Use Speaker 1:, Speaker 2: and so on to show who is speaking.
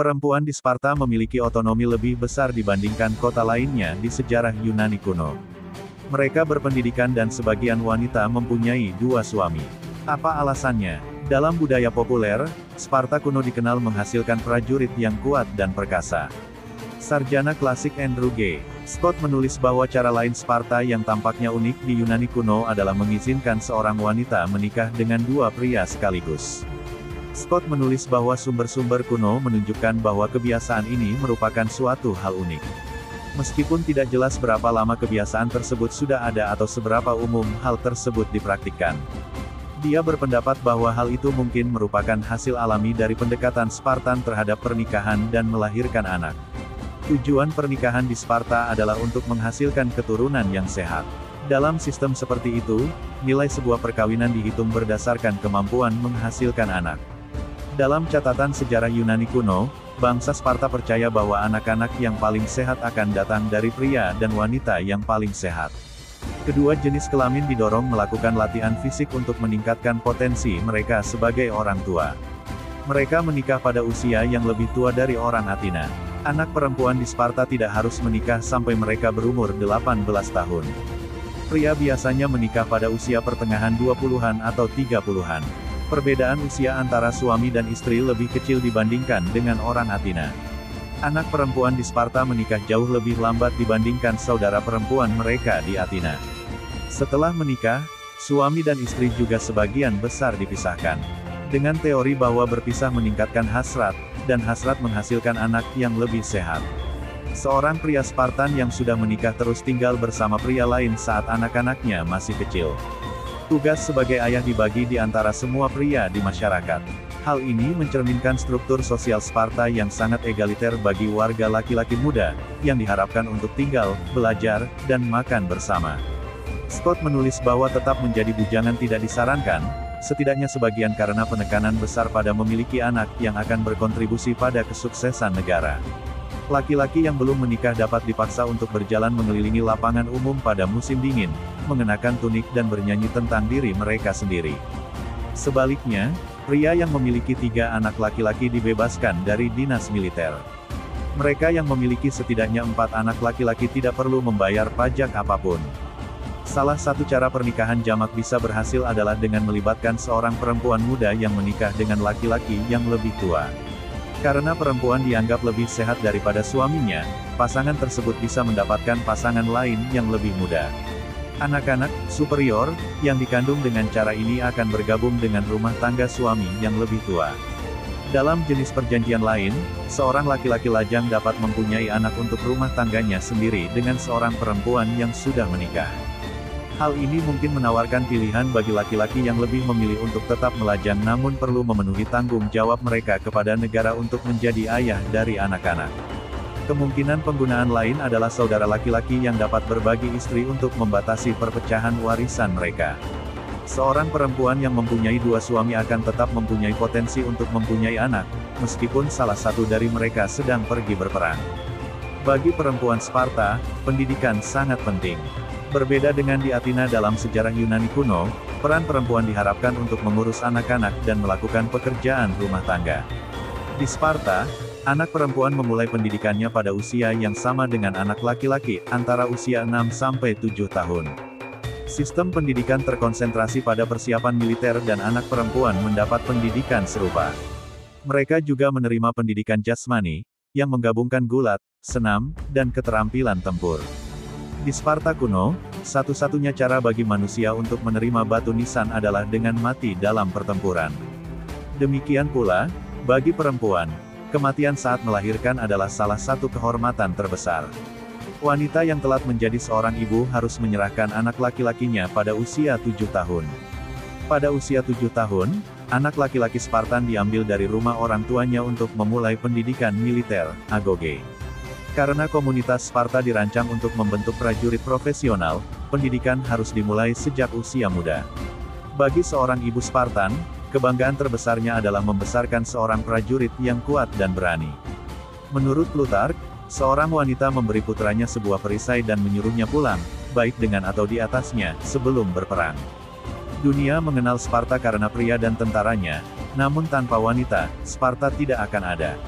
Speaker 1: Perempuan di Sparta memiliki otonomi lebih besar dibandingkan kota lainnya di sejarah Yunani kuno. Mereka berpendidikan dan sebagian wanita mempunyai dua suami. Apa alasannya? Dalam budaya populer, Sparta kuno dikenal menghasilkan prajurit yang kuat dan perkasa. Sarjana klasik Andrew G. Scott menulis bahwa cara lain Sparta yang tampaknya unik di Yunani kuno adalah mengizinkan seorang wanita menikah dengan dua pria sekaligus. Scott menulis bahwa sumber-sumber kuno menunjukkan bahwa kebiasaan ini merupakan suatu hal unik. Meskipun tidak jelas berapa lama kebiasaan tersebut sudah ada atau seberapa umum hal tersebut dipraktikkan. Dia berpendapat bahwa hal itu mungkin merupakan hasil alami dari pendekatan Spartan terhadap pernikahan dan melahirkan anak. Tujuan pernikahan di Sparta adalah untuk menghasilkan keturunan yang sehat. Dalam sistem seperti itu, nilai sebuah perkawinan dihitung berdasarkan kemampuan menghasilkan anak. Dalam catatan sejarah Yunani kuno, bangsa Sparta percaya bahwa anak-anak yang paling sehat akan datang dari pria dan wanita yang paling sehat. Kedua jenis kelamin didorong melakukan latihan fisik untuk meningkatkan potensi mereka sebagai orang tua. Mereka menikah pada usia yang lebih tua dari orang Athena. Anak perempuan di Sparta tidak harus menikah sampai mereka berumur 18 tahun. Pria biasanya menikah pada usia pertengahan 20-an atau 30-an. Perbedaan usia antara suami dan istri lebih kecil dibandingkan dengan orang Athena. Anak perempuan di Sparta menikah jauh lebih lambat dibandingkan saudara perempuan mereka di Athena. Setelah menikah, suami dan istri juga sebagian besar dipisahkan. Dengan teori bahwa berpisah meningkatkan hasrat, dan hasrat menghasilkan anak yang lebih sehat. Seorang pria Spartan yang sudah menikah terus tinggal bersama pria lain saat anak-anaknya masih kecil. Tugas sebagai ayah dibagi di antara semua pria di masyarakat. Hal ini mencerminkan struktur sosial Sparta yang sangat egaliter bagi warga laki-laki muda, yang diharapkan untuk tinggal, belajar, dan makan bersama. Scott menulis bahwa tetap menjadi bujangan tidak disarankan, setidaknya sebagian karena penekanan besar pada memiliki anak yang akan berkontribusi pada kesuksesan negara. Laki-laki yang belum menikah dapat dipaksa untuk berjalan mengelilingi lapangan umum pada musim dingin, mengenakan tunik dan bernyanyi tentang diri mereka sendiri. Sebaliknya, pria yang memiliki 3 anak laki-laki dibebaskan dari dinas militer. Mereka yang memiliki setidaknya 4 anak laki-laki tidak perlu membayar pajak apapun. Salah satu cara pernikahan jamak bisa berhasil adalah dengan melibatkan seorang perempuan muda yang menikah dengan laki-laki yang lebih tua. Karena perempuan dianggap lebih sehat daripada suaminya, pasangan tersebut bisa mendapatkan pasangan lain yang lebih muda. Anak-anak superior yang dikandung dengan cara ini akan bergabung dengan rumah tangga suami yang lebih tua. Dalam jenis perjanjian lain, seorang laki-laki lajang dapat mempunyai anak untuk rumah tangganya sendiri dengan seorang perempuan yang sudah menikah. Hal ini mungkin menawarkan pilihan bagi laki-laki yang lebih memilih untuk tetap melajang namun perlu memenuhi tanggung jawab mereka kepada negara untuk menjadi ayah dari anak-anak. Kemungkinan penggunaan lain adalah saudara laki-laki yang dapat berbagi istri untuk membatasi perpecahan warisan mereka. Seorang perempuan yang mempunyai 2 suami akan tetap mempunyai potensi untuk mempunyai anak, meskipun salah satu dari mereka sedang pergi berperang. Bagi perempuan Sparta, pendidikan sangat penting. Berbeda dengan di Athena dalam sejarah Yunani kuno, peran perempuan diharapkan untuk mengurus anak-anak dan melakukan pekerjaan rumah tangga. Di Sparta, anak perempuan memulai pendidikannya pada usia yang sama dengan anak laki-laki, antara usia 6 sampai 7 tahun. Sistem pendidikan terkonsentrasi pada persiapan militer dan anak perempuan mendapat pendidikan serupa. Mereka juga menerima pendidikan jasmani, yang menggabungkan gulat, senam, dan keterampilan tempur. Di Sparta kuno, satu-satunya cara bagi manusia untuk menerima batu nisan adalah dengan mati dalam pertempuran. Demikian pula, bagi perempuan, kematian saat melahirkan adalah salah satu kehormatan terbesar. Wanita yang telat menjadi seorang ibu harus menyerahkan anak laki-lakinya pada usia 7 tahun. Pada usia 7 tahun, anak laki-laki Spartan diambil dari rumah orang tuanya untuk memulai pendidikan militer, agoge. Karena komunitas Sparta dirancang untuk membentuk prajurit profesional, pendidikan harus dimulai sejak usia muda. Bagi seorang ibu Spartan, kebanggaan terbesarnya adalah membesarkan seorang prajurit yang kuat dan berani. Menurut Plutarch, seorang wanita memberi putranya sebuah perisai dan menyuruhnya pulang, baik dengan atau di atasnya, sebelum berperang. Dunia mengenal Sparta karena pria dan tentaranya, namun tanpa wanita, Sparta tidak akan ada.